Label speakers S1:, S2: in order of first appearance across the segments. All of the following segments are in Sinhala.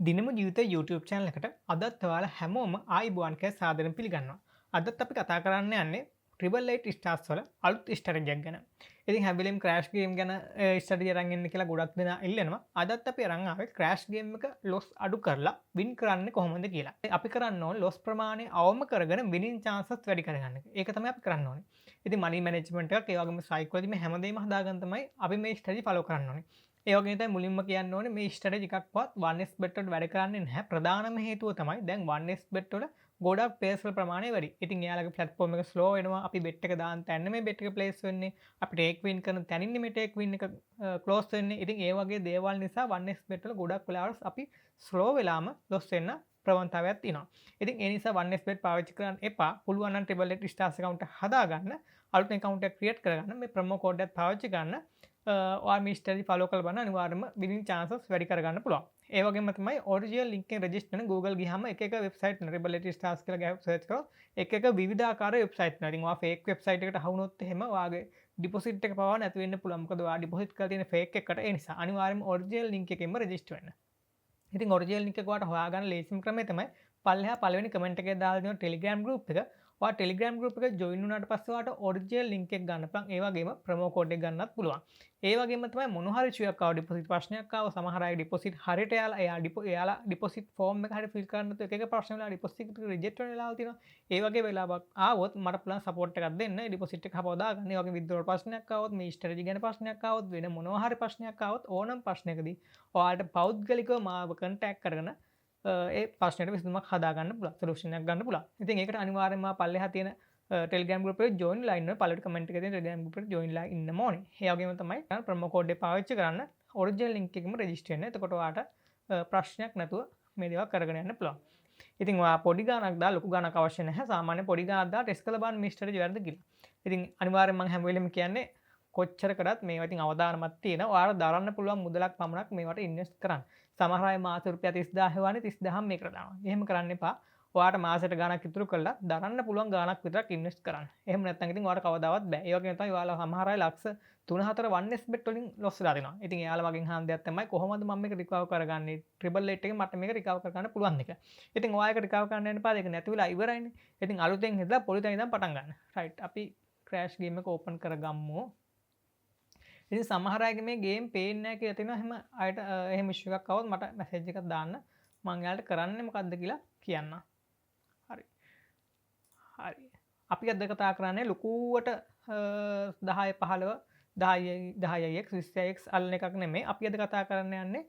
S1: දිනමු ජීවිත YouTube channel එකට අදත් ඔයාලා හැමෝම ආයිබුවන් කියලා සාදරයෙන් පිළිගන්නවා. අදත් අපි කතා කරන්න යන්නේ Triple Eight Stars වල අලුත් ස්ට්‍රැටජි එකක් ගැන. ඉතින් හැම වෙලෙම crash game ගැන ස්ට්‍රැටජි අරන් එන්න කියලා ගොඩක් දෙනා ඉල්ලනවා. අදත් අපි අරන් ආවේ crash game එක loss අඩු කරලා win කරන්නේ කොහොමද කියලා. අපි කරන්න ඕනේ loss ප්‍රමාණය අවම කරගෙන winning chances වැඩි කරගන්න එක. ඒක තමයි අපි කරන්න ඕනේ. ඉතින් money management එකක් ඒ වගේම psychology මේ හැමදේම හදාගන්න තමයි අපි මේ ස්ට්‍රැටජි follow කරන්න ඕනේ. ඒ වගේ තමයි මුලින්ම කියන්න ඕනේ මේ ස්ට්‍රැටජි එකක්වත් 1xbet වලට වැඩ කරන්නේ නැහැ. ප්‍රධානම හේතුව තමයි දැන් 1xbet වල ගොඩක් ප්ලේස් වල ප්‍රමාණය වැඩි. ඉතින් එයාලගේ platform එක slow වෙනවා. අපි bet එක දාන්න තැන්න මේ bet එක place වෙන්නේ. අපි take win කරන තැනින් මේ take win එක close වෙන්නේ. ඉතින් ඒ වගේ දේවල් නිසා 1xbet වල ගොඩක් වෙලාවට අපි slow වෙලාම loss වෙන්න ප්‍රවණතාවයක් තියෙනවා. ඉතින් ඒ නිසා 1xbet පාවිච්චි කරන්න එපා. පුළුවන් නම් Triple Eight Stars account එක හදාගන්න. අලුත් account එකක් create කරගන්න. මේ promo code එකත් පාවිච්චි කරන්න. ඔයා මේ ස්ට්‍රැටජි ෆලෝ කරලා බලන්න අනිවාර්යයෙන්ම winning chances වැඩි කරගන්න පුළුවන්. ඒ වගේම තමයි ඔරිජිනල් ලින්ක් එකෙන් රෙජිස්ටර් වෙන Google ගියාම එක එක වෙබ්සයිට් වෙන Triple Eight Stars කියලා ගහලා සර්ච් කරොත් එක එක විවිධාකාර වෙබ්සයිට් වෙනවා. ඉතින් ඔයා fake වෙබ්සයිට් එකට හවුනොත් එහෙම ඔයාගේ ඩිපොසිට් එක පවා නැති වෙන්න පුළුවන්. මොකද ඔයා ඩිපොසිට් කරලා තියෙන fake එකකට ඒ නිසා අනිවාර්යයෙන්ම ඔරිජිනල් ලින්ක් එකෙන්ම රෙජිස්ටර් වෙන්න. ඉතින් ඔරිජිනල් ලින්ක් එක ඔයාලට හොයාගන්න ලේසිම ක්‍රමය තමයි පල්ලෙහා පළවෙනි කමෙන්ට් එකේ දාලා දෙන Telegram group එක. ඔයා Telegram group එකට join වුණාට පස්සේ ඔයාලට ඔරිජිනල් ලින්ක් එක ගන්න පුළුවන්. ඒ වගේම ප්‍රොමෝ කෝඩ් එක ගන්නත් පුළුවන්. ඒ වගේම තමයි මොන හරි ඉෂුවක් ආව ඩිපොසිට් ප්‍රශ්නයක් ආව සමහර අය ඩිපොසිට් හරියට එයාලා ඩිපොසිට් ෆෝම් එක හරියට ෆිල් කරන්න නැතුව එක එක ප්‍රශ්න වල ඩිපොසිට් එක රිජෙක්ට් වෙන වෙලාවල් තියෙනවා. ඒ වගේ වෙලාවක් ආවොත් මට පුළුවන් සපෝට් එකක් දෙන්න. ඩිපොසිට් එක හපව දාගන්න. ඒ වගේ විද්‍රෝල් ප්‍රශ්නයක් ආවොත් මේ ස්ට්‍රැටජි ගැන ප්‍රශ්නයක් ආවොත් වෙන මොනවා හරි ප්‍රශ්නයක් ආවොත් ඕනම ප්‍රශ්නයකදී ඔයාලට පෞද්ගලිකව මාව කන්ටැක්ට් කරගෙන ඒ ප්‍රශ්නෙට විසඳුමක් හදාගන්න පුළුවන්. සොලියුෂන් එකක් ගන්න පුළුවන්. ඉතින් ඒකට අනිවාර්යයෙන්ම පල්ලෙහා තියෙන Telegram group එකට join වෙලා ඉන්න පළවෙනි කමෙන්ට් එකේ තියෙන Telegram group එකට join වෙලා ඉන්න ඕනේ. ඒ වගේම තමයි ප්‍රොමෝ කෝඩ් එක පාවිච්චි කරන්න ඔරිජිනල් ලින්ක් එකෙම රෙජිස්ටර් වෙන්න. එතකොට ඔයාට ප්‍රශ්නයක් නැතුව මේ දේවල් කරගෙන යන්න පුළුවන්. ඉතින් ඔයා පොඩි ගාණක් දාලා ලොකු ගාණක් අවශ්‍ය නැහැ. සාමාන්‍ය පොඩි ගාණක් දාලා ටෙස්ට් කරලා බලන්න මේ ස්ට්‍රැටජි වැරද්ද කියලා. ඉතින් අනිවාර්යයෙන් මම හැම වෙලෙම කියන්නේ කොච්චර කරත් මේවා ඉතින් අවදානමක් තියෙනවා. ඔයාලා දරන්න පුළුවන් මුදලක් පමණක් මේවට ඉන්වෙස්ට් කරන්න. සමහර අය මාස රුපියල් 30000 හොයන්නේ 30000 මේකට දානවා. එහෙම කරන්න එපා. ඔයාට මාසෙට ගාණක් ඉතුරු කරලා දරන්න පුළුවන් ගාණක් විතරක් ඉන්වෙස්ට් කරන්න. එහෙම නැත්නම් ඉතින් ඔයාට කවදාවත් බෑ. ඒ වගේම තමයි ඔයාලා සමහර අය ලක්ෂ 3-4 1xbet වලින් ලොස් වෙලා දෙනවා. ඉතින් එයාලා මගෙන් අහන දෙයක් තමයි කොහොමද මම මේක රිකවර් කරගන්නේ? Triple Eight එකෙන් මට මේක රිකවර් කරගන්න පුළුවන් දෙක. ඉතින් ඔයා ඒක රිකවර් කරන්න යන්න එපා. ඒක නැති වෙලා ඉවරයිනේ. ඉතින් අලුතෙන් හිටලා පොඩි තැන ඉඳන් පටන් ගන්න. රයිට්. අපි crash game එක ඕපන් කරගමු. ඉතින් සමහර අයගේ මේ ගේම් පේන්නේ නැහැ කියලා තියෙනවා. එහෙම අයට එහෙම ඉෂුව එකක් આવොත් මට මැසේජ් එකක් දාන්න. මම එයාලට කරන්නේ මොකද්ද කියලා කියන්න. හරි. හරි. අපි අද කතා කරන්නේ ලකුවට 10 15 10x 20x අල්ලන එකක් නෙමෙයි. අපි අද කතා කරන්න යන්නේ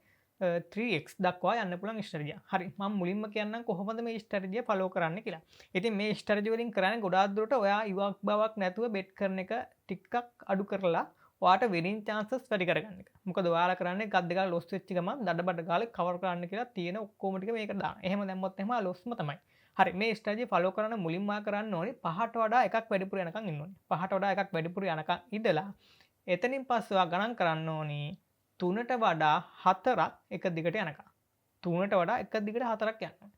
S1: 3x දක්වා යන්න පුළුවන් ස්ට්‍රැටජිය. හරි. මම මුලින්ම කියන්නම් කොහොමද මේ ස්ට්‍රැටජිය ෆලෝ කරන්න කියලා. ඉතින් මේ ස්ට්‍රැටජි වලින් කරන්නේ ගොඩාක් දුරට ඔයා ඉවක් බවක් නැතුව bet කරන එක ටිකක් අඩු කරලා ඔයාට winning chances වැඩි කරගන්න එක. මොකද ඔයාලා කරන්නේ එකක් දෙකක් loss වෙච්ච ගමන් දඩබඩ ගාලේ cover කරන්න කියලා තියෙන ඔක්කොම ටික මේකට දාන්න. එහෙම දැම්මොත් එහෙම lossම තමයි. හරි. මේ ස්ට්‍රැටජි ෆලෝ කරන්න මුලින්ම කරන්න ඕනේ 5ට වඩා එකක් වැඩිපුර යනකම් ඉන්න ඕනේ. 5ට වඩා එකක් වැඩිපුර යනකම් ඉඳලා එතනින් පස්සේ ඔයා ගණන් කරන්න ඕනේ 3ට වඩා 4ක් එක දිගට යනකම්. 3ට වඩා එක දිගට 4ක් යන්න.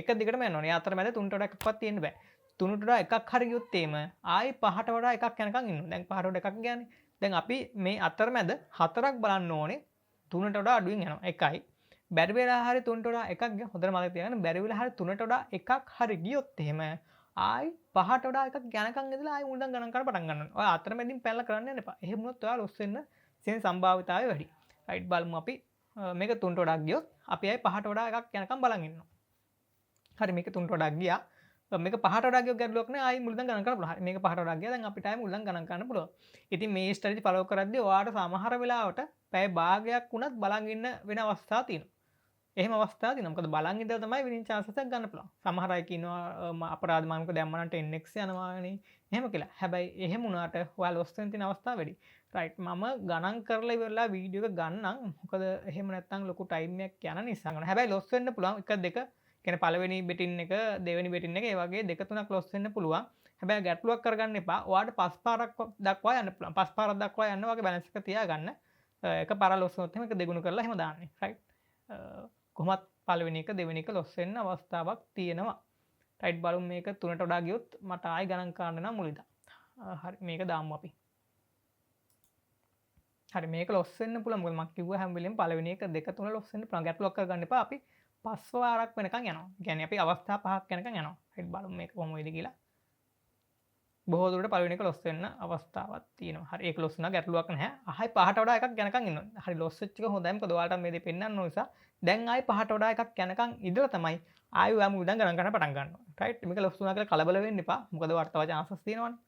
S1: එක දිගටම යන්න ඕනේ. අතරමැද 3ට වඩා එකක්වත් තියෙන්න බෑ. 3ට වඩා එකක් හරි ගියොත් එimhe ආයි 5ට වඩා එකක් යනකම් ඉන්න ඕනේ. දැන් 5ට වඩා එකක් ගියානේ. දැන් අපි මේ අතරමැද 4ක් බලන්න ඕනේ. 3ට වඩා අඩුවෙන් යනවා. එකයි. බැරි වෙලා හරි 3ට වඩා එකක් ගියා. හොඳට මතක තියාගන්න. බැරි වෙලා හරි 3ට වඩා එකක් හරි ගියොත් එහෙම ආයි 5ට වඩා එකක් යනකම් ඉඳලා ආයි මුලින්ම ගණන් කරන්න පටන් ගන්නවා. ඔය අතරමැදින් පැනලා කරන්න යන්න එපා. එහෙම වුණොත් ඔයා ලොස් වෙන්න තියෙන සම්භාවිතාවය වැඩි. රයිට් බලමු අපි මේක 3ට වඩා ගියොත් අපි ආයි 5ට වඩා එකක් යනකම් බලන් ඉන්නවා. හරි මේක 3ට වඩා ගියා. මේක 5ට වඩා ගියොත් ගැටලුවක් නෑ ආයි මුලින්ම ගණන් කරන්න පුළුවන්. හරි මේක 5ට වඩා ගියා දැන් අපිට ආයි මුලින්ම ගණන් කරන්න පුළුවන්. ඉතින් මේ ස්ට්‍රැටජි ෆලෝ කරද්දී ඔයාට සමහර වෙලාවට පැය භාගයක් වුණත් බලන් ඉන්න වෙන අවස්ථා තියෙනවා. එහෙම අවස්ථා තියෙනවා. මොකද බලන් ඉඳලා තමයි winning chances එක ගන්න පුළුවන්. සමහර අය කියනවා අපරාධ මානක දැම්ම නම් 10x යනවානේ. එහෙම කියලා. හැබැයි එහෙම වුණාට ඔයා loss වෙන තියෙන අවස්ථා වැඩි. රයිට් මම ගණන් කරලා ඉවරලා වීඩියෝ එක ගන්නම්. මොකද එහෙම නැත්නම් ලොකු ටයිම් එකක් යන නිසා. හැබැයි loss වෙන්න පුළුවන් 1 2 කියන්නේ පළවෙනි බෙටින් එක දෙවෙනි බෙටින් එක ඒ වගේ දෙක තුනක් loss වෙන්න පුළුවන්. හැබැයි ගැටලුවක් කරගන්න එපා. ඔයාට 5 පාරක් දක්වා යන්න පුළුවන්. 5 පාරක් දක්වා යන්න වගේ බැලන්ස් එක තියාගන්න. එක පාරක් loss වුණොත් එහෙම එක දෙගුණ කරලා එහෙම දාන්න. රයිට්. කොහොමත් පළවෙනි එක දෙවෙනි එක loss වෙන්න අවස්ථාවක් තියෙනවා. රයිට් බලමු මේක 3ට වඩා ගියොත් මට ආයි ගණන් කරන්න නම් මුලින්ද. හරි මේක දාමු අපි. හරි මේක ලොස් වෙන්න පුළුවන්. මොකද මම කිව්වා හැම වෙලෙම පළවෙනි එක දෙක තුන ලොස් වෙන්න පුළුවන්. ගැටලුවක් කරගන්න එපා. අපි 5 වාරක් වෙනකන් යනවා. ඒ කියන්නේ අපි අවස්ථා 5ක් යනකන් යනවා. හරි බලමු මේක කොහොම වෙයිද කියලා. බොහෝ දුරට පළවෙනි එක ලොස් වෙන්න අවස්ථාවක් තියෙනවා. හරි ඒක ලොස් වුණා ගැටලුවක් නැහැ. ආයි 5ට වඩා එකක් යනකන් ඉන්න ඕනේ. හරි ලොස් වෙච්ච එක හොඳයි. මොකද ඔයාලට මේ දේ පෙන්වන්න ඕන නිසා දැන් ආයි 5ට වඩා එකක් යනකන් ඉඳලා තමයි ආයි ඔයා මුදල් ගණන් ගන්න පටන් ගන්නවා. රයිට් මේක ලොස් වුණා කියලා කලබල වෙන්න එපා. මොකද ඔයාලට තව chances තියෙනවනේ.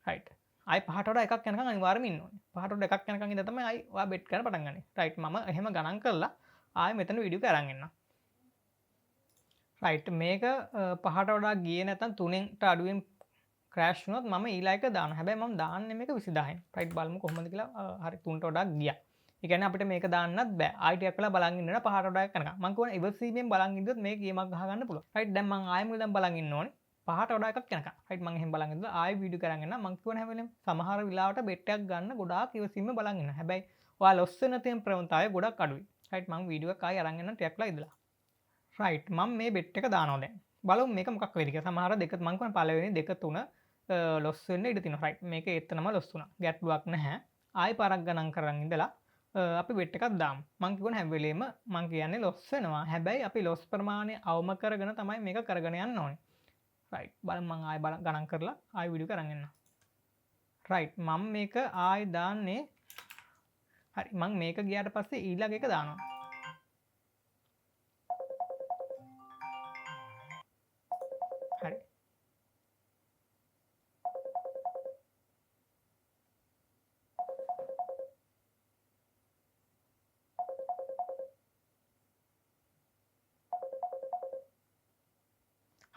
S1: රයිට් ආයි 5ට වඩා එකක් යනකන් අනිවාර්යයෙන්ම ඉන්න ඕනේ. 5ට වඩා එකක් යනකන් ඉඳලා තමයි ආයි ඔයා බෙට් කරන්න පටන් ගන්නේ. රයිට් මම එහෙම ගණන් කරලා ආයි මෙතන වීඩියෝ එක අරන් එන්නම්. රයිට් මේක 5ට වඩා ගියේ නැත්නම් 3ට අඩුවෙන් ක්‍රෑෂ් වුණොත් මම ඊළඟ එක දානවා. හැබැයි මම දාන්නේ මේක 20000න්. රයිට් බලමු කොහොමද කියලා. හරි 3ට වඩා ගියා. ඒ කියන්නේ අපිට මේක දාන්නත් බෑ. ආයි ටිකක් වෙලා බලන් ඉන්න ඕන 5ට වඩා යනකම්. මම කියවන ඉවසීමෙන් බලන් ඉඳියොත් මේක ගේමක් ගහ ගන්න පුළුවන්. රයිට් දැන් මම ආයෙ මුල දැන් බලන් ඉන්න ඕනේ. 5ට වඩා එකක් යනකම්. රයිට් මම එහෙම බලන් ඉඳලා ආයෙ වීඩියෝ කරන් එන්න. මම කියවන හැම වෙලෙම සමහර වෙලාවට බෙට් එකක් ගන්න ගොඩාක් ඉවසීමෙන් බලන් ඉන්න. හැබැයි ඔයා ලොස් වෙන තියෙන ප්‍රවණතාවය ගොඩක් අඩුයි. රයිට් මම වීඩියෝ එක ආයෙ අරන් එන්න ටිකක් වෙලා ඉඳලා. රයිට් මම මේ බෙට් එක දානවා දැන්. බලමු මේක මොකක් වෙයිද කියලා. සමහර දෙක මම කියවන පළවෙනි දෙක තුන ලොස් වෙන්න ඉඩ තියෙනවා. රයිට් මේක එතනම ලොස් වුණා. ගැටලුවක් නැහැ. ආයෙ පාරක් ගණන් කරන් ඉඳලා අපි බෙට් එකක් දාමු. මම කියවන හැම වෙලෙම මම කියන්නේ ලොස් වෙනවා. හැබැයි අපි ලොස් ප්‍රමාණය අවම කරගෙන තමයි මේක කරගෙන යන්න ඕනේ. රයිට් බලමු මම ආයෙ ගණන් කරලා ආයෙ වීඩියෝ කරන් එන්න. රයිට් මම මේක ආයෙ දාන්නේ හරි මම මේක ගියාට පස්සේ ඊළඟ එක දානවා. හරි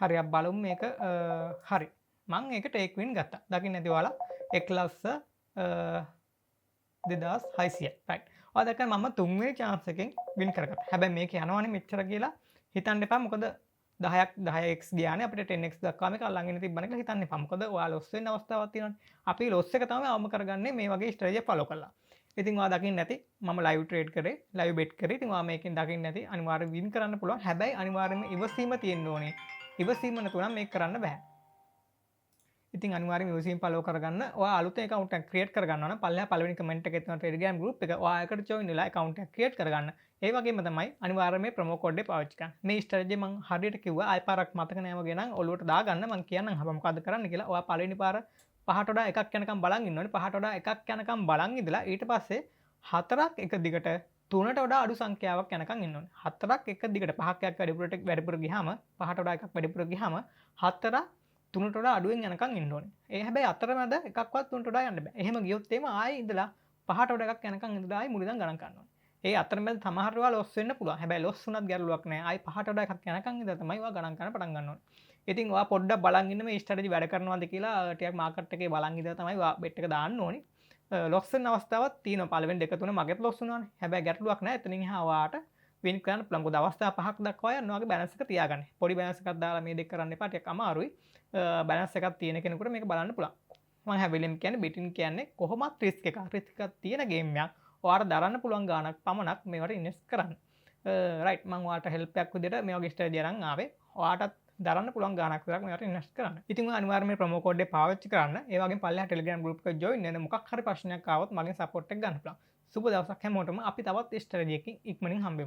S1: හරි අපි බලමු මේක හරි මම ඒක ටේක් වින් ගත්තා. දකින්න ඇති ඔයාලා 1,2600 රයිට්. ඔයා දැක්කම මම තුන්වෙනි chance එකෙන් වින් කරගත්තා. හැබැයි මේක යනවනේ මෙච්චර කියලා හිතන්න එපා. මොකද 10x ගියානේ අපිට 10x දක්වා මේක අල්ලන් ඉන්න තිබ්බන කියලා හිතන්න එපා. මොකද ඔයා ලොස් වෙන්න අවස්ථාවක් තියෙනවානේ. අපි ලොස් එක තමයි අවම කරගන්නේ මේ වගේ ස්ට්‍රැටජි ෆලෝ කරලා. ඉතින් ඔයා දකින්න ඇති මම ලයිව් ට්‍රේඩ් කරේ ලයිව් බෙට් කරේ. ඉතින් ඔයා මේකෙන් දකින්න ඇති අනිවාර්යයෙන් වින් කරන්න පුළුවන්. හැබැයි අනිවාර්යයෙන්ම ඉවසීම තියෙන්න ඕනේ. ඉවසීම නැතුව නම් මේක කරන්න බෑ. ඉතින් අනිවාර්යයෙන්ම ඉවසීම ෆලෝ කරගන්න. ඔයා අලුතෙන් account එකක් create කරගන්නවා නම් පල්ලෙහා පළවෙනි comment එකේ තියෙන Telegram group එක ඔයා ඒකට join වෙලා account එකක් create කරගන්න. ඒ වගේම තමයි අනිවාර්යයෙන්ම මේ promo code එක පාවිච්චි කරන්න. මේ strategy මම හරියට කිව්වා ආයෙ පාරක් මතක නැහැ වගේ නම් ඔලුවට දාගන්න මම කියන්නම් හබ මොකද්ද කරන්න කියලා. ඔයා පළවෙනි පාර 5ට වඩා එකක් යනකම් බලන් ඉන්න ඕනේ. 5ට වඩා එකක් යනකම් බලන් ඉඳලා ඊට පස්සේ 4ක් එක දිගට 3ට වඩා අඩු සංඛ්‍යාවක් යනකම් ඉන්න ඕනේ. 4ක් එක දිගට 5ක් එකක් වැඩිපුර ගියාම 5ට වඩා එකක් වැඩිපුර ගියාම 4ක් 3ට වඩා අඩුවෙන් යනකම් ඉන්න ඕනේ. ඒ හැබැයි අතරමැද එකක්වත් 3ට වඩා යන්න බෑ. එහෙම ගියොත් එimhe ආයෙ ඉඳලා 5ට වඩා එකක් යනකම් ඉඳලා ආයෙ මුලින්ම ගණන් ගන්න ඕනේ. ඒ අතරමැද සමහර වෙලාව ලොස් වෙන්න පුළුවන්. හැබැයි ලොස් වුණත් ගැටලුවක් නෑ. ආයෙ 5ට වඩා එකක් යනකම් ඉඳලා තමයි ඔයා ගණන් ගන්න පටන් ගන්න ඕනේ. ඉතින් ඔයා පොඩ්ඩක් බලන් ඉන්න මේ ස්ට්‍රැටජි වැඩ කරනවද කියලා ටිකක් මාකට් එකේ බලන් ඉඳලා තමයි ඔයා බෙට් එක දාන්න ඕනේ. ලොස් වෙන අවස්ථාවක් තියෙනවා. පළවෙනි දෙක තුන මගෙත් ලොස් වුණානේ. හැබැයි ගැටලුවක් නෑ. එතනින් එහා ඔයාට වින් කරන්න පුළුවන්. මොකද අවස්ථා 5ක් දක්වා යන ඔයාගේ බැලන්ස් එක තියාගන්න. පොඩි බැලන්ස් එකක් දාලා මේ දෙක කරන්න එපා. ටිකක් අමාරුයි. බැලන්ස් එකක් තියෙන කෙනෙකුට මේක බලන්න පුළුවන්. මම හැවෙලෙම කියන්නේ බෙටින් කියන්නේ කොහොමත් රිස්ක් එකක්. රිස්ක් එකක් තියෙන ගේම් එකක්. ඔයාට දරන්න පුළුවන් ගාණක් පමණක් මේවට ඉන්වෙස්ට් කරන්න. රයිට් මම ඔයාලට හෙල්ප් එකක් විදිහට මේ වගේ ස්ට්‍රැටජි අරන් ආවේ. ඔයාටත් දරන්න පුළුවන් ගාණක් විතරක් මේවට ඉන්වෙස්ට් කරන්න. ඉතින් ඔයා අනිවාර්යයෙන් මේ ප්‍රොමෝ කෝඩ් එක පාවිච්චි කරන්න. ඒ වගේම පල්ලෙහා Telegram group එකට join වෙන්න. මොකක් හරි ප්‍රශ්නයක් ආවොත් මගෙන් support එක ගන්න පුළුවන්. සුබ දවසක් හැමෝටම. අපි තවත් ස්ට්‍රැටජි එකකින් ඉක්මනින් හම්බෙමු.